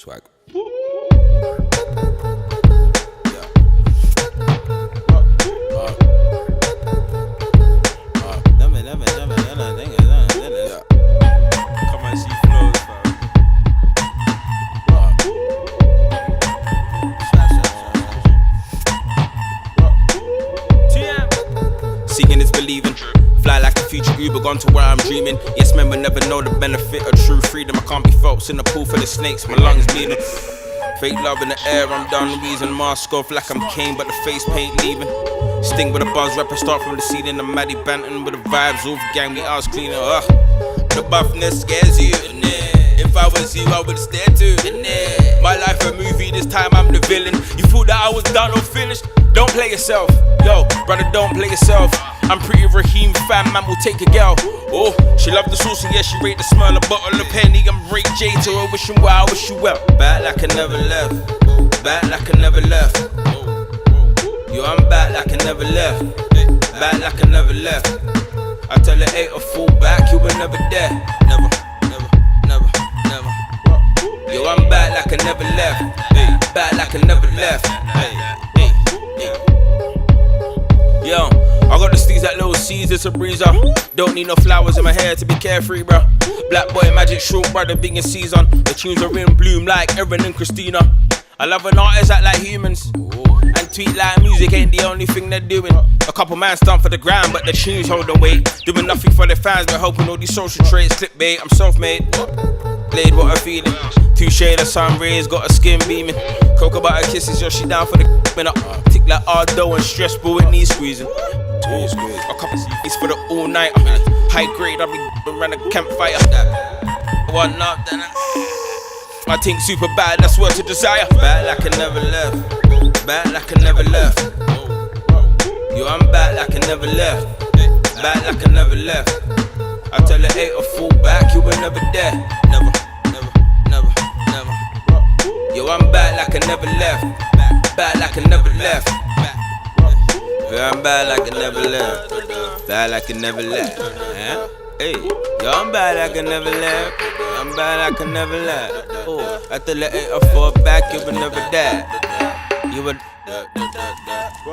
Swag. Seeing is believing. Fly like a future Uber, gone to where I'm dreaming. Yes, men will never know the benefit of true freedom. I can't be folks in the pool for the snakes, my lungs bleeding. Fake love in the air, I'm done wheezing. Mask off like I'm Kane, but the face paint leaving. Sting with a buzz, rapper start from the ceiling. I'm Maddie Banton with the vibes, all gang, we ours cleaning. The buffness scares you. If I was you, I would stare too. My life a movie, this time I'm the villain. You thought that I was done or finished? Don't play yourself, yo, brother, don't play yourself. I'm pretty Raheem, fam, man will take a girl. Oh, she love the sauce and yeah, she rate the smell. A bottle of Henny, I'm Ray J to her, wish him well, I wish you well. Back like I never left, back like I never left. Yo, I'm back like I never left, back like I never left. I tell her, hey, a fall back, you were never there. Never, never, never, never. Yo, I'm back like I never left, back like I never left. Yo, I got the steez like Little Caesar, a breezer. Don't need no flowers in my hair to be carefree, bro. Black boy, magic short brother, being in season. The tunes are in bloom like Erin and Christina. I love an artist act like humans, and tweet like music ain't the only thing they're doing. A couple man stand for the ground, but the tunes hold the weight. Doing nothing for the fans, but helping all these social traits. Clickbait, I'm self-made. Blade, what a feeling. Touche, the sun rays, got a skin beaming. Cocoa butter kisses, yo, she down for the when I tick like Ardo and stressful, it needs squeezing. A couple CDs for the all night. High grade, I'll be around the campfire. One up, then I think super bad, that's what to desire. Back like I never left, back like I never left. Yo, I'm back like I never left, back like I never left. I tell her, hey, a fall back, you were never there. Never, never, never, never. Yo, I'm back like I never left, back like I never left. Yeah, I'm back like I never left, back like I never left. Hey, yo, I'm back like I never left, I'm back like I never left. Oh, I tell her, hey, a fall back, you were never there. You were,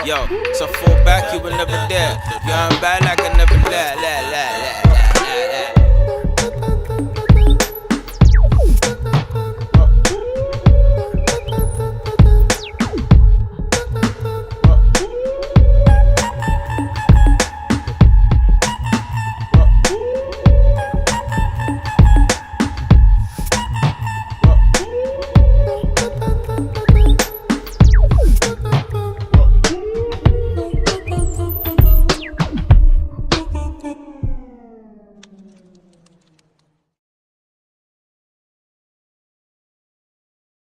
yo, so fall back, you were never there. Yo, I'm back like I never left,